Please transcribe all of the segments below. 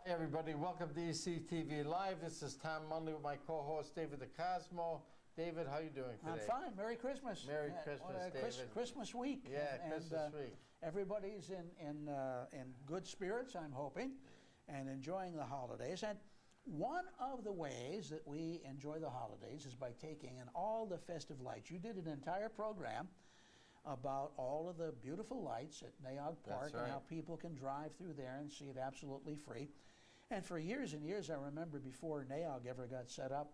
Hi everybody, welcome to ECTV Live. This is Tom Munley with my co-host David DeCosmo. David, how are you doing today? I'm fine. Merry Christmas. Merry Christmas, David. Christmas week. Yeah, Christmas week. Everybody's in good spirits, I'm hoping, and enjoying the holidays. And one of the ways that we enjoy the holidays is by taking in all the festive lights. You did an entire program about all of the beautiful lights at Naog Park and how people can drive through there and see it absolutely free. And for years and years, I remember before Naog ever got set up,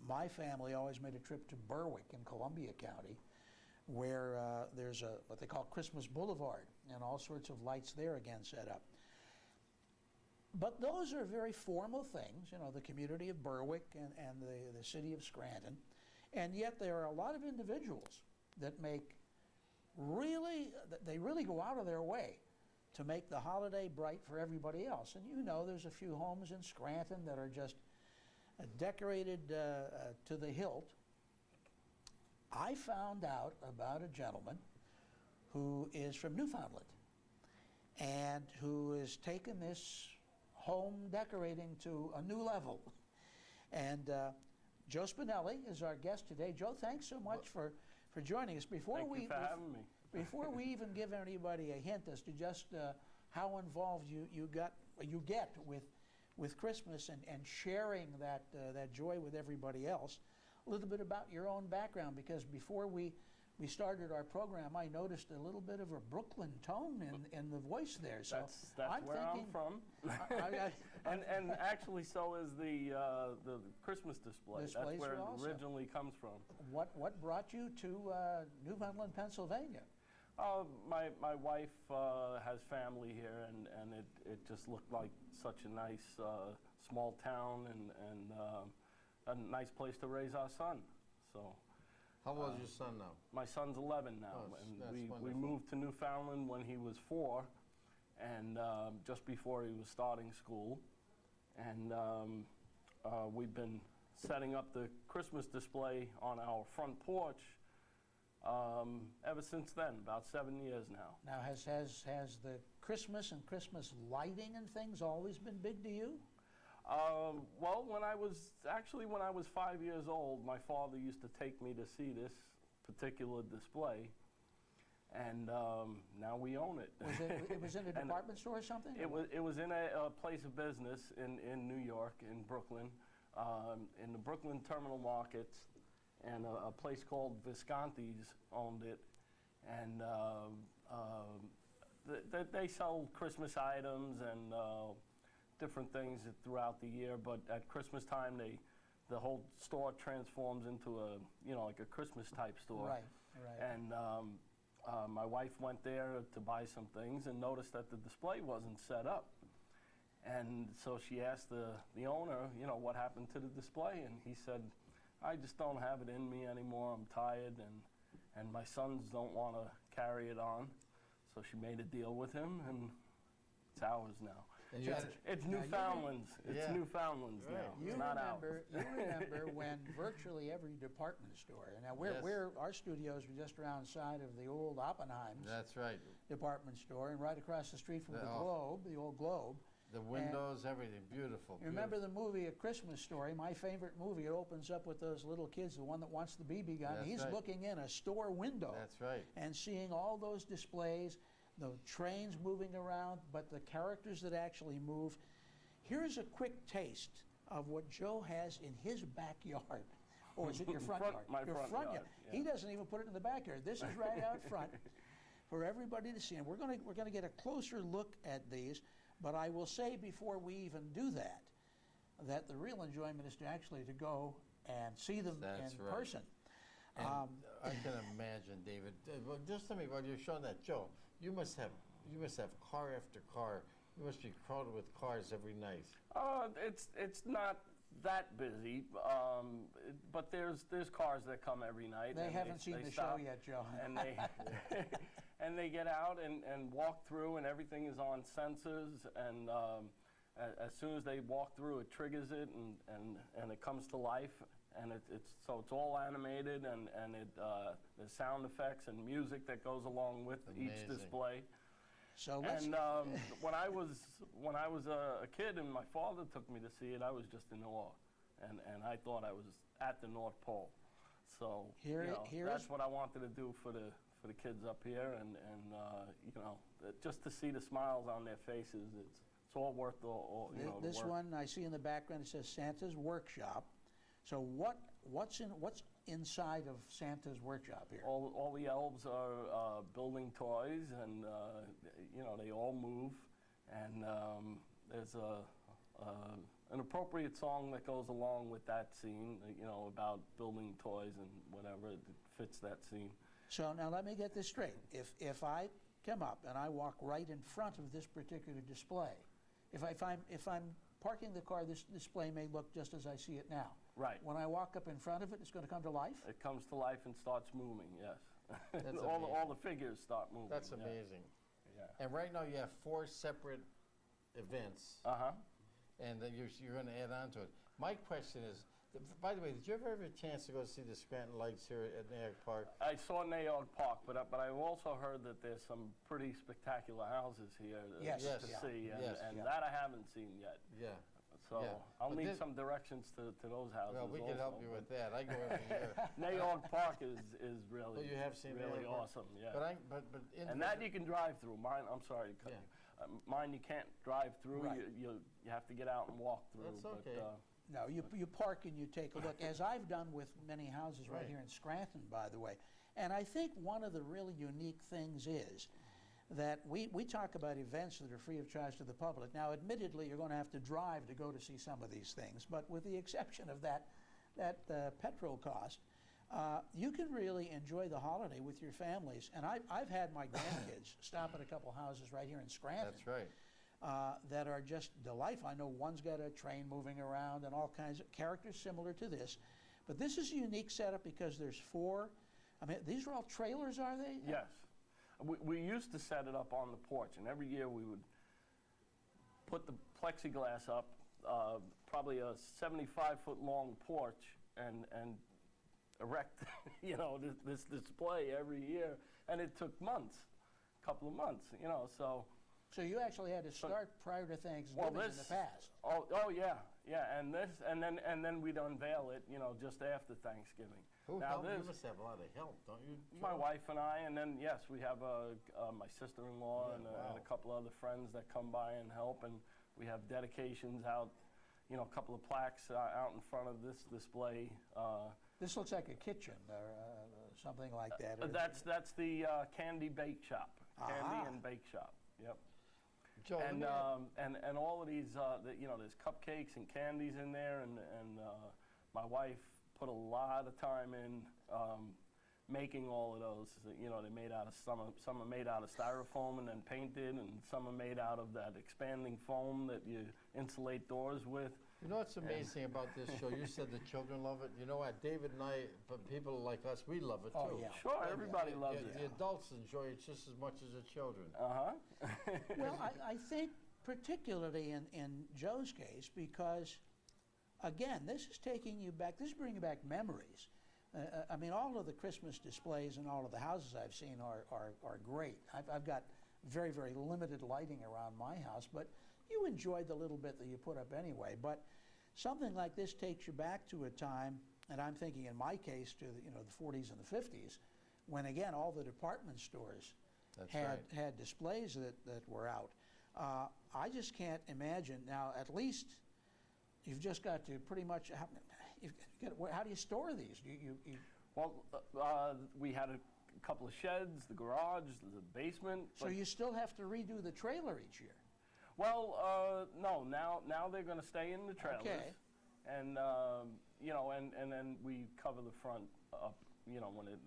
my family always made a trip to Berwick in Columbia County, where there's what they call Christmas Boulevard, and all sorts of lights there again set up. But those are very formal things, you know, the community of Berwick and the city of Scranton, and yet there are a lot of individuals that they really go out of their way to make the holiday bright for everybody else. And you know, there's a few homes in Scranton that are just decorated to the hilt. I found out about a gentleman who is from Newfoundland and who has taken this home decorating to a new level. And Joe Spinelli is our guest today. Joe, thanks so much for joining us. Thank you for having me. Before we even give anybody a hint as to just how involved you get with Christmas and sharing that joy with everybody else, a little bit about your own background, because before we started our program, I noticed a little bit of a Brooklyn tone in the voice there. So that's where I'm from. And actually, so is the Christmas display. That's where it originally comes from. What brought you to Newfoundland, Pennsylvania? My wife has family here, and it just looked like such a nice small town and a nice place to raise our son. So. How old is your son now? My son's 11 now, and we moved to Newfoundland when he was 4, and just before he was starting school, and we've been setting up the Christmas display on our front porch ever since then, about 7 years now. Now, has the Christmas and Christmas lighting and things always been big to you? Well, when I was 5 years old, my father used to take me to see this particular display, and now we own it. It was in a department store or something? It was in a place of business in New York, in Brooklyn, in the Brooklyn Terminal Market, and a place called Visconti's owned it, and they sell Christmas items and different things throughout the year, but at Christmas time the whole store transforms into like a Christmas type store. Right. And my wife went there to buy some things and noticed that the display wasn't set up. And so she asked the owner, what happened to the display, and he said, I just don't have it in me anymore. I'm tired, and my sons don't want to carry it on. So she made a deal with him, and it's ours now. It's Newfoundland's. It's Newfoundland's now. It's not ours. You remember when virtually every department store, now our studios were just around the side of the old Oppenheim's. That's right. Department store, and right across the street from the Globe, the old Globe. The windows, everything, beautiful. You remember the movie A Christmas Story? My favorite movie. It opens up with those little kids, the one that wants the BB gun. That's He's right. looking in a store window. That's right. And seeing all those displays, the trains moving around, but the characters that actually move. Here's a quick taste of what Joe has in his backyard. Or is it your front yard? My your front yard. Yeah. He doesn't even put it in the backyard. This is right out front for everybody to see. And we're going to get a closer look at these. But I will say before we even do that the real enjoyment is to go and see them in person. And I can imagine, David. Well, just tell me, while you're showing that, Joe, you must have car after car. You must be crowded with cars every night. It's not that busy, but there's cars that come every night. They haven't seen the show yet, Joe. And they get out and walk through, and everything is on sensors, and as soon as they walk through, it triggers it, and it comes to life. And it's all animated, and there's sound effects and music that goes along with each display. So let's. And when I was a kid and my father took me to see it, I was just in awe, and I thought I was at the North Pole. So that's what I wanted to do for the kids up here, and just to see the smiles on their faces, it's all worth the This work. one I see in the background, it says Santa's Workshop. So what's inside of Santa's Workshop here? All the elves are building toys, and they all move, and there's an appropriate song that goes along with that scene, about building toys and whatever. It fits that scene. So now let me get this straight. If I come up and I walk right in front of this particular display, if I'm parking the car, this display may look just as I see it now. Right. When I walk up in front of it, it's going to come to life? It comes to life and starts moving, yes. That's all the figures start moving. That's amazing. Yeah. And right now you have 4 separate events, Uh-huh. and then you're going to add on to it. My question is, by the way, did you ever have a chance to go see the Scranton Lights here at Nayak Park? I saw Naog Park, but I've also heard that there's some pretty spectacular houses here Yes. to Yeah. see, and, Yes. and that I haven't seen yet. Yeah. So Yeah. I'll But need this- some directions to those houses. Well, we can help you with that. I go every year. Naog Park is really, Oh, you have seen really Naog Park? awesome, yeah. But And that you can drive through. Mine, I'm sorry to cut Yeah. you. Mine you can't drive through. Right. You have to get out and walk through. That's okay. No, you park and you take a look, as I've done with many houses right Right. here in Scranton, by the way. And I think one of the really unique things is that we talk about events that are free of charge to the public. Now, admittedly, you're going to have to drive to go to see some of these things, but with the exception of that petrol cost, you can really enjoy the holiday with your families. And I've had my grandkids stop at a couple houses right here in Scranton. That's right. That are just delightful. I know one's got a train moving around and all kinds of characters similar to this. But this is a unique setup because there's 4, these are all trailers, are they? Yes. We used to set it up on the porch, and every year we would put the plexiglass up, probably a 75-foot long porch, and erect, this display every year. And it took months, a couple of months, so. So you actually had to start prior to Thanksgiving in the past. Oh yeah, and then we'd unveil it, just after Thanksgiving. Who helped? You must have a lot of help, don't you? My Joe? wife and I, and then yes, we have my sister-in-law Yeah, and wow. a couple other friends that come by and help, and we have dedications out, a couple of plaques out in front of this display. This looks like a kitchen or something like that. or- That's the candy bake shop, candy Aha. and bake shop. Yep. Joe, let And, me ask- and all of these, there's cupcakes and candies in there, and my wife put a lot of time in making all of those. They made out of some are made out of styrofoam and then painted, and some are made out of that expanding foam that you insulate doors with. You know what's amazing about this show? You said the children love it. You know what? David and I, but people like us, we love it too. Oh, yeah. Sure, everybody loves The it. adults enjoy it just as much as the children. Well, I think particularly in Joe's case, because, again, this is taking you back, this is bringing back memories. All of the Christmas displays and all of the houses I've seen are great. I've got very, very limited lighting around my house, but you enjoy the little bit that you put up anyway. But something like this takes you back to a time, and I'm thinking in my case to the 40s and the 50s, when again all the department stores That's had right. had displays that were out. I just can't imagine now. At least you've just got to pretty much. How do you store these? You Well, we had a couple of sheds, the garage, the basement. so you still have to redo the trailer each year. Well, no. Now they're going to stay in the trailers, Okay. and and then we cover the front up. When it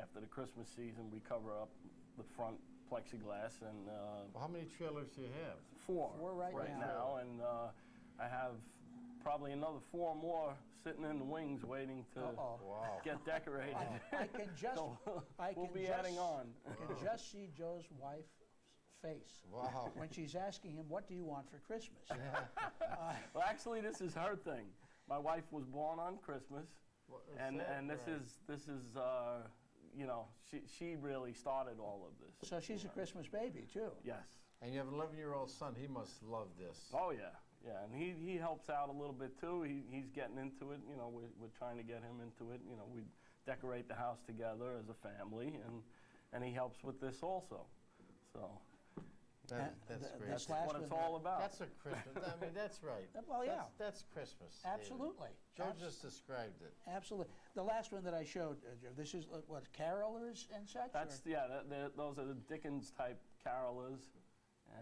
after the Christmas season, we cover up the front plexiglass, and Well, how many trailers do you have? 4 Four right now, and I have probably another 4 more sitting in the wings waiting to Uh-oh. Wow. get decorated. I can just So I we'll can be just, adding on. I can just see Joe's wife's face Wow. when she's asking him, "What do you want for Christmas?" Well, actually, this is her thing. My wife was born on Christmas, Well, and sad, this right. is you know, she really started all of this. So she's a Christmas baby, too. Yes. And you have an 11-year-old son. He must love this. Oh, yeah. Yeah, and he helps out a little bit, too. He's getting into it. You know, we're trying to get him into it. You know, we decorate the house together as a family, and he helps with this also. So That's great. that's what it's all about. That's a Christmas. I mean, that's right. Well, yeah. That's Christmas. David. Absolutely. Joe just described it. Absolutely. The last one that I showed, Joe, this is what, carolers and such? That's or? yeah. Those are the Dickens type carolers,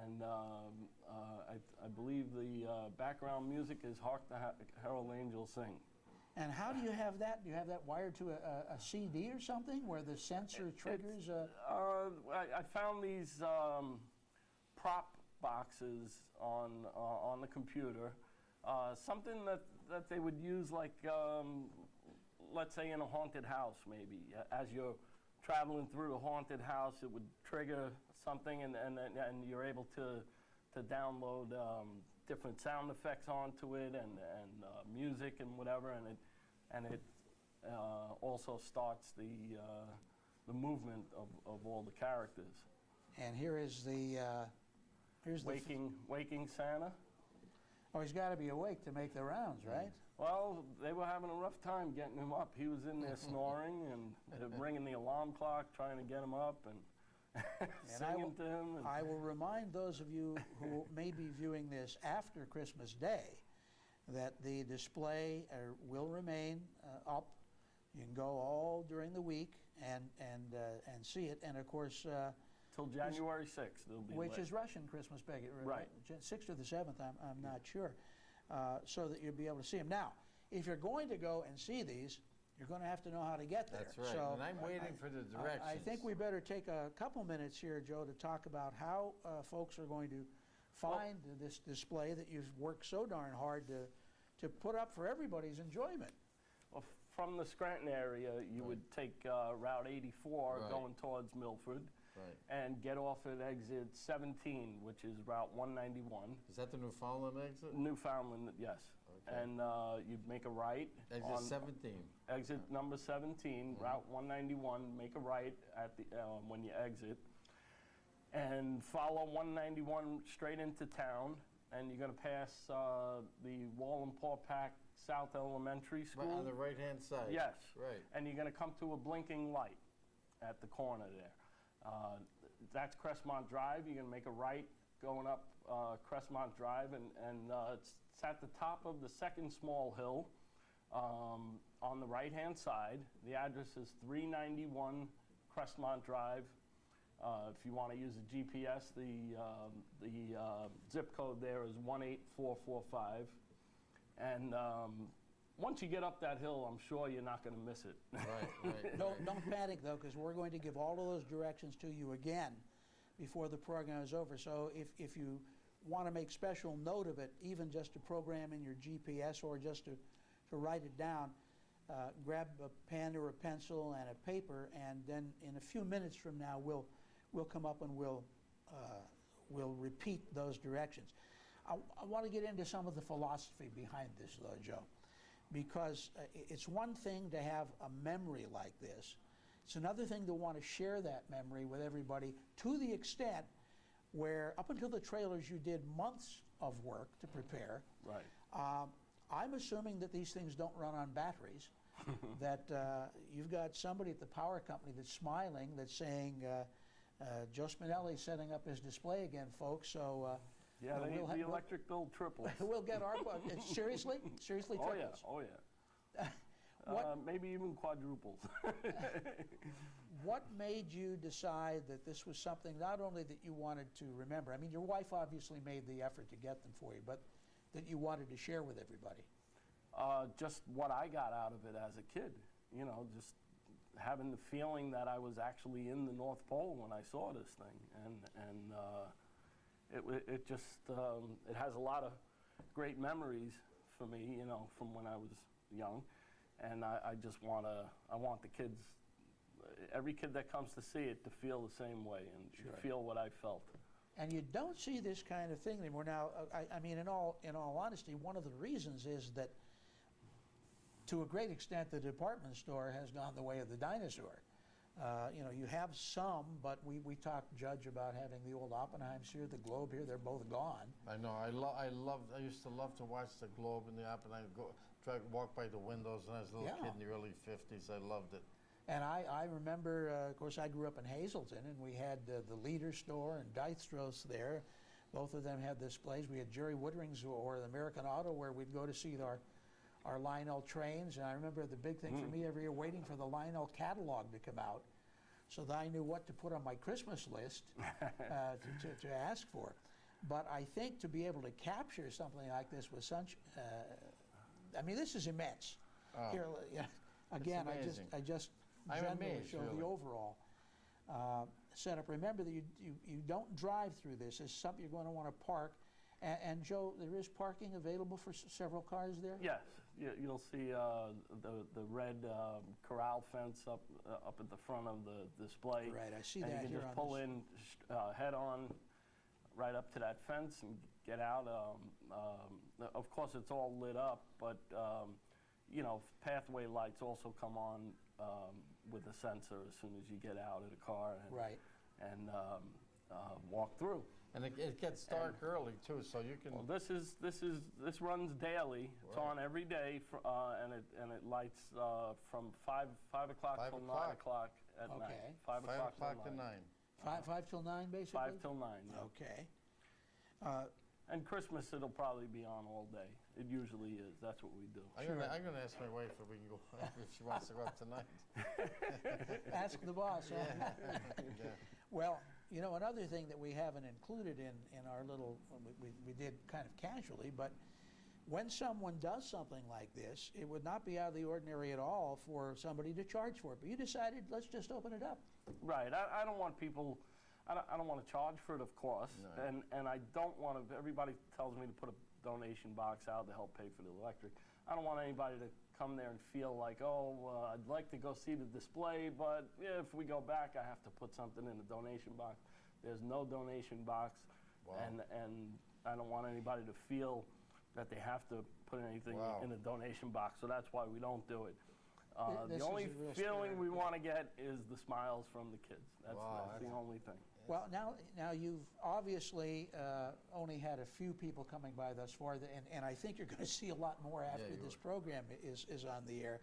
and I believe the background music is "Hark the Herald Angels Sing." And how do you have that? Do you have that wired to a CD or something where the sensor triggers? I found these prop boxes on the computer, something that they would use, like let's say in a haunted house, maybe as you're traveling through a haunted house, it would trigger something, and you're able to download different sound effects onto it and music and whatever, and it also starts the movement of all the characters. And here is the here's Waking Santa. Oh, he's got to be awake to make the rounds, right? Well, they were having a rough time getting him up. He was in there snoring and ringing the alarm clock, trying to get him up and singing to him. I will remind those of you who may be viewing this after Christmas Day that the display will remain up. You can go all during the week and see it. And of course, till January 6th, they'll be which lit. is Russian Christmas, Peggy. Right. 6th or the 7th, I'm not sure. So that you'll be able to see them. Now, if you're going to go and see these, you're going to have to know how to get there. That's right. So and I'm waiting for the directions. I think we better take a couple minutes here, Joe, to talk about how folks are going to find this display that you've worked so darn hard to put up for everybody's enjoyment. Well, from the Scranton area, you would take Route 84 going towards Milford. Right. And get off at exit 17, which is Route 191. Is that the Newfoundland exit? Newfoundland, yes. Okay. And you'd make a right. Exit 17. Exit number 17, Route 191, make a right at the when you exit. And follow 191 straight into town, and you're going to pass the Wallenpaupack South Elementary School. Right on the right-hand side. Yes. Right. And you're going to come to a blinking light at the corner there. That's Crestmont Drive. You're going to make a right going up Crestmont Drive, and it's at the top of the second small hill on the right-hand side. The address is 391 Crestmont Drive. If you want to use a GPS, the zip code there is 18445. And once you get up that hill, I'm sure you're not going to miss it. Right. Don't panic, though, because we're going to give all of those directions to you again before the program is over. So if you want to make special note of it, even just to program in your GPS or just to write it down, grab a pen or a pencil and a paper, and then in a few minutes from now, we'll come up and we'll repeat those directions. I want to get into some of the philosophy behind this, though, Joe. Because it's one thing to have a memory like this. It's another thing to want to share that memory with everybody to the extent where up until the trailers you did months of work to prepare. Right. I'm assuming that these things don't run on batteries, that you've got somebody at the power company that's smiling, that's saying, Joe Spinelli's setting up his display again, folks, so... yeah, the electric bill triples. We'll get our... Seriously? Seriously triples? Oh, yeah. Maybe even quadruples. What made you decide that this was something not only that you wanted to remember, I mean, your wife obviously made the effort to get them for you, but that you wanted to share with everybody? Just what I got out of it as a kid, you know, just having the feeling that I was actually in the North Pole when I saw this thing, and it just it has a lot of great memories for me, you know, from when I was young, and I want the kids, every kid that comes to see it, to feel the same way and to feel what I felt. And you don't see this kind of thing anymore. Now, I mean, in all honesty, one of the reasons is that, to a great extent, the department store has gone the way of the dinosaur. You know, you have some, but we talked, Judge, about having the old Oppenheims here, the Globe here. They're both gone. I know. I used to love to watch the Globe and the Oppenheimer. Try to walk by the windows when I was a little kid in the early '50s. I loved it. And I remember, of course, I grew up in Hazleton, and we had the Leader store and Dykstro's there. Both of them had displays. We had Jerry Woodring's or the American Auto, where we'd go to see our Lionel trains. And I remember the big thing for me every year, waiting for the Lionel catalog to come out, so that I knew what to put on my Christmas list to ask for. But I think to be able to capture something like this with such, I mean, this is immense. Oh, Here, again, I just I'm generally amazed, show really. the overall setup. Remember that you don't drive through this. It's something you're going to want to park. And Joe, there is parking available for several cars there? Yes, you'll see the red corral fence up at the front of the display. Right, I see and that you can here just on pull this. in head on right up to that fence and get out. Of course, it's all lit up, but you know, pathway lights also come on with a sensor as soon as you get out of the car and walk through. And it gets dark early too, so you can. Well, this runs daily. It's on every day, and it lights from 5 o'clock till 9 o'clock at night. Okay. 5 o'clock to 9. 5 till 9, basically? 5 till 9. Yeah. Okay. And Christmas, it'll probably be on all day. It usually is. That's what we do. I'm gonna ask my wife if we can go if she wants to go up tonight. Ask the boss, huh? Yeah. Well, you know, another thing that we haven't included in our little, we did kind of casually, but when someone does something like this, it would not be out of the ordinary at all for somebody to charge for it. But you decided, let's just open it up. Right. I don't want people. I don't want to charge for it, of course, No. and I don't want to. Everybody tells me to put a donation box out to help pay for the electric. I don't want anybody to come there and feel like, oh, I'd like to go see the display, but if we go back, I have to put something in the donation box. There's no donation box, and I don't want anybody to feel that they have to put anything in the donation box. So that's why we don't do it. The only feeling we want to get is the smiles from the kids. That's the only thing. Well, now you've obviously only had a few people coming by thus far, and I think you're going to see a lot more after this program is on the air.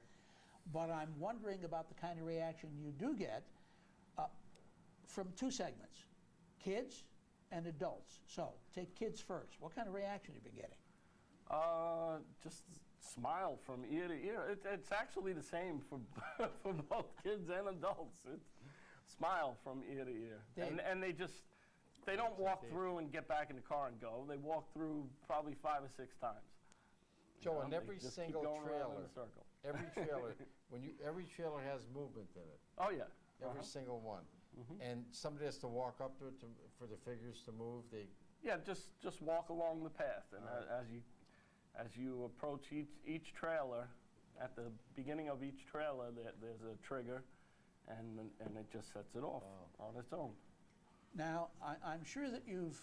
But I'm wondering about the kind of reaction you do get from two segments, kids and adults. So take kids first. What kind of reaction have you been getting? Just smile from ear to ear. It's actually the same for for both kids and adults. It's smile from ear to ear. And they don't walk through and get back in the car and go. They walk through probably 5 or 6 times. Joe, and every single trailer, every every trailer has movement in it. Oh yeah. Every single one. And somebody has to walk up to it for the figures to move. Just walk along the path, and as you approach each trailer, at the beginning of each trailer, there's a trigger, and it just sets it off on its own. Now, I'm sure that you've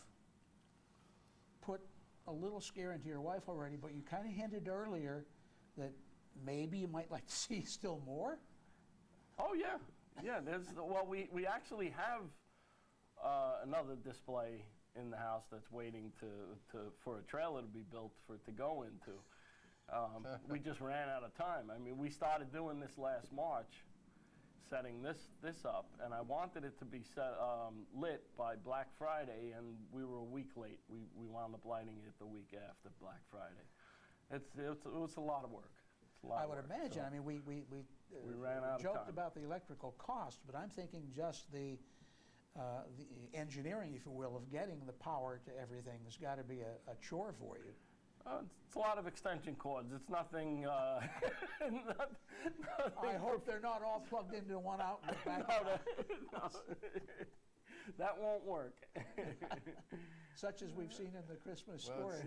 put a little scare into your wife already, but you kind of hinted earlier that maybe you might like to see still more. Oh yeah. We actually have another display in the house that's waiting for a trailer to be built for it to go into. We just ran out of time. I mean, we started doing this last March, setting this up, and I wanted it to be lit by Black Friday, and we were a week late. We wound up lighting it the week after Black Friday. It was a lot of work. I would imagine. I mean, we ran out of joked time. about the electrical cost, but I'm thinking just the engineering, if you will, of getting the power to everything has got to be a chore for you. It's a lot of extension cords. It's nothing. Nothing I hope they're not all plugged into one outlet back. No, that won't work. Such as we've seen in the Christmas Well, story.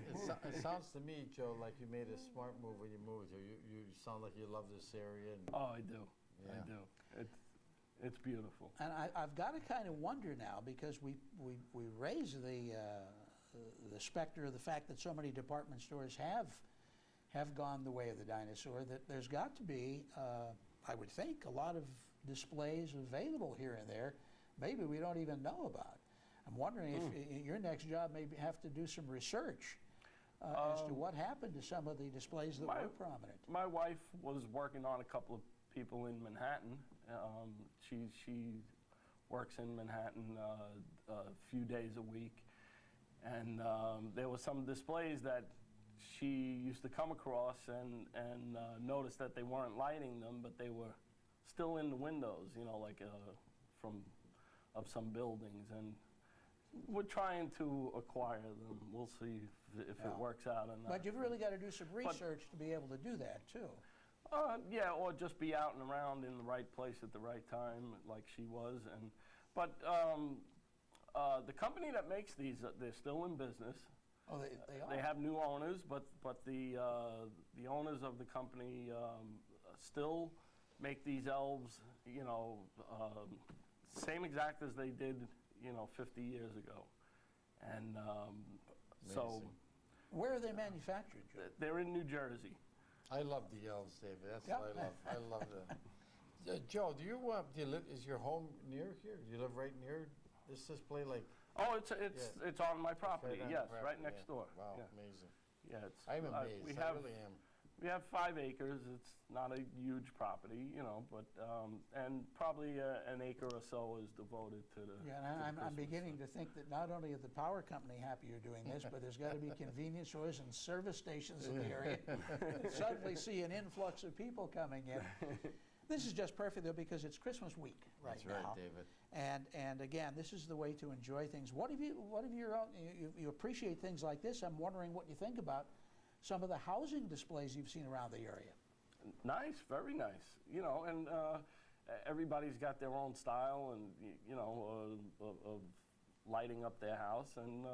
it sounds to me, Joe, like you made a smart move when you moved here. You sound like you love this area. And Oh, I do. I do. It's beautiful. And I've got to kind of wonder now, because we raise the specter of the fact that so many department stores have gone the way of the dinosaur, that there's got to be I would think, a lot of displays available here and there, maybe we don't even know about. I'm wondering if your next job may have to do some research as to what happened to some of the displays that were prominent. My wife was working on a couple of people in Manhattan. She works in Manhattan a few days a week, and there were some displays that she used to come across and noticed that they weren't lighting them, but they were still in the windows, you know, like of some buildings, and we're trying to acquire them. We'll see if it works out or not. But you've really got to do some research to be able to do that too. Yeah, or just be out and around in the right place at the right time, like she was. But the company that makes these, they're still in business. Oh, they are? They have new owners, but the owners of the company still make these elves, you know, same exact as they did, you know, 50 years ago. And so... Where are they manufactured, Joe? They're in New Jersey. I love the elves, David. That's what I love. I love them. Joe, do you live? Is your home near here? Do you live right near this display? Like? Oh, it's on my property. Yes, right next door. Wow, yeah. amazing. Yeah, it's. I'm amazed. I really am. We have 5 acres. It's not a huge property, you know, but and probably an acre or so is devoted to the. Yeah, and I'm beginning to think that not only is the power company happy you're doing this, but there's got to be convenience stores and service stations in the area. Suddenly see an influx of people coming in. This is just perfect though because it's Christmas week right now. That's right, David. And again, this is the way to enjoy things. What have you you appreciate things like this? I'm wondering what you think about some of the housing displays you've seen around the area. Nice, very nice. You know, and everybody's got their own style and you know of lighting up their house, and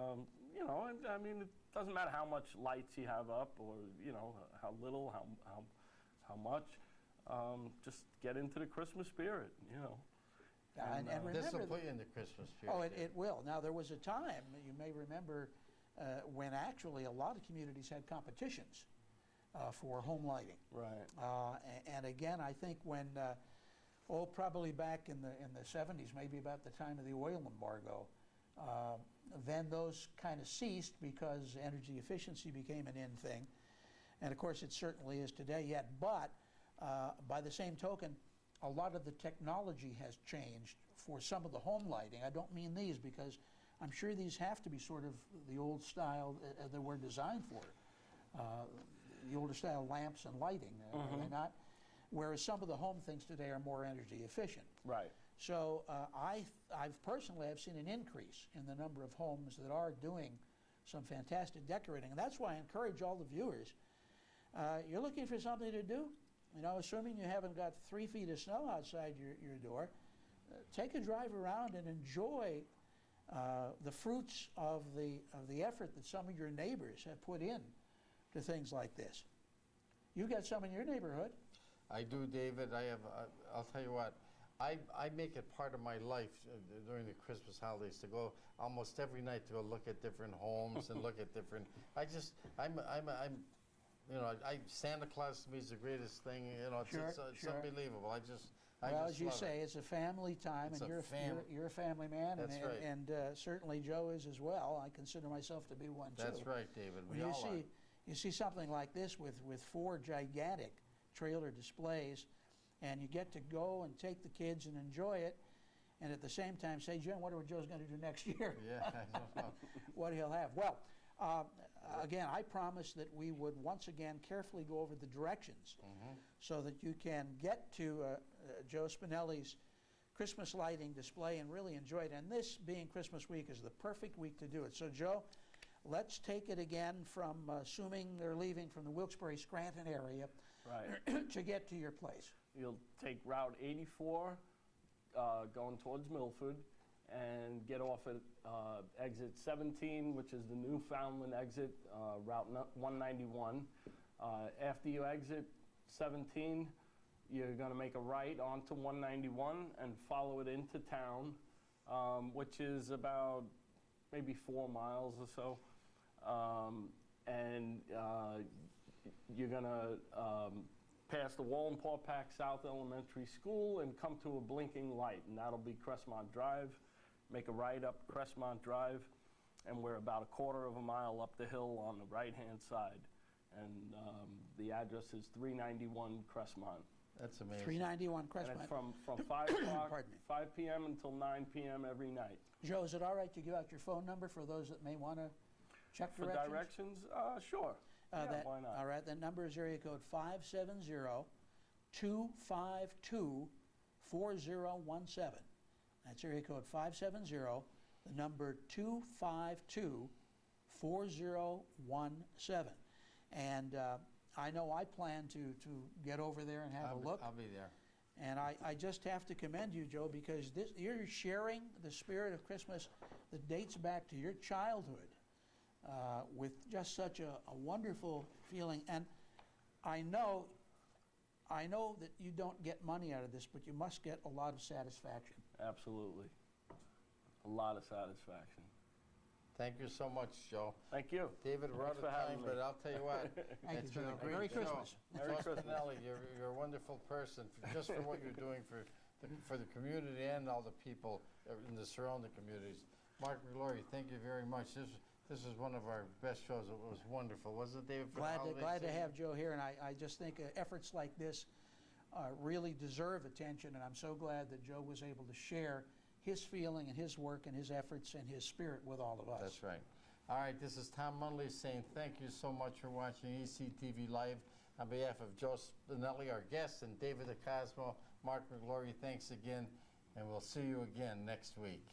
you know, I mean, it doesn't matter how much lights you have up, or you know, how little, how much. Just get into the Christmas spirit, you know. And remember, this will put you in the Christmas spirit. Oh, it will. Now, there was a time, you may remember, when actually a lot of communities had competitions for home lighting. Right. And again, I think when, probably back in the 70s, maybe about the time of the oil embargo, then those kind of ceased because energy efficiency became an in thing. And of course, it certainly is today yet. But by the same token, a lot of the technology has changed for some of the home lighting. I don't mean these because I'm sure these have to be sort of the old style that we're designed for. The older style lamps and lighting, are they not? Whereas some of the home things today are more energy efficient. Right. So I've personally have seen an increase in the number of homes that are doing some fantastic decorating. And that's why I encourage all the viewers, you're looking for something to do, you know, assuming you haven't got 3 feet of snow outside your door, take a drive around and enjoy the fruits of the effort that some of your neighbors have put in to things like this. You got some in your neighborhood. I do, David. I have. I'll tell you what. I make it part of my life during the Christmas holidays to go almost every night to go look at different homes and look at different. I'm. You know, Santa Claus to me is the greatest thing. You know, it's unbelievable. Well, as you say, it's a family time, and you're a family man, That's right. And certainly Joe is as well. I consider myself to be one too. That's right, David. We all are. You see something like this with 4 gigantic trailer displays, and you get to go and take the kids and enjoy it, and at the same time say, Jim, what are Joe's going to do next year? Yeah, I don't know. What he'll have. Well, again, I promised that we would once again carefully go over the directions so that you can get to Joe Spinelli's Christmas lighting display and really enjoy it. And this being Christmas week is the perfect week to do it. So, Joe, let's take it again from assuming they're leaving from the Wilkes-Barre-Scranton area to get to your place. You'll take Route 84 going towards Milford and get off at exit 17, which is the Newfoundland exit, Route 191. After you exit 17, you're going to make a right onto 191 and follow it into town, which is about maybe 4 miles or so. And you're going to past the Wallenpaupack Pack South Elementary School and come to a blinking light, and that'll be Crestmont Drive. Make a right up Crestmont Drive, and we're about a quarter of a mile up the hill on the right-hand side. And the address is 391 Crestmont. That's amazing. 391 And Crestmont. it's from 5 o'clock, Pardon me. 5 p.m. until 9 p.m. every night. Joe, is it all right to give out your phone number for those that may want to check For directions, sure. Yeah, why not? All right, that number is area code 570-252-4017. That's area code 570, the number 252-4017. And I know I plan to get over there and have a look. I'll be there. And I just have to commend you, Joe, because you're sharing the spirit of Christmas that dates back to your childhood with just such a wonderful feeling. And I know that you don't get money out of this, but you must get a lot of satisfaction. Absolutely. A lot of satisfaction. Thank you so much, Joe. Thank you. David, we're out Thanks of for having time, me. but I'll tell you what. Thank it's you, been a Joe. great Merry show. Christmas. Merry Joe Christmas. Spinelli, you're a wonderful person just for what you're doing for the community and all the people in the surrounding communities. Mark McGlory, thank you very much. This was one of our best shows. It was wonderful, wasn't it, David? for the holiday Glad to season? have Joe here, and I just think efforts like this really deserve attention, and I'm so glad that Joe was able to share his feeling and his work and his efforts and his spirit with all of us. That's right. All right, this is Tom Munley saying thank you so much for watching ECTV Live. On behalf of Joe Spinelli, our guest, and David DeCosmo, Mark McGlory, thanks again, and we'll see you again next week.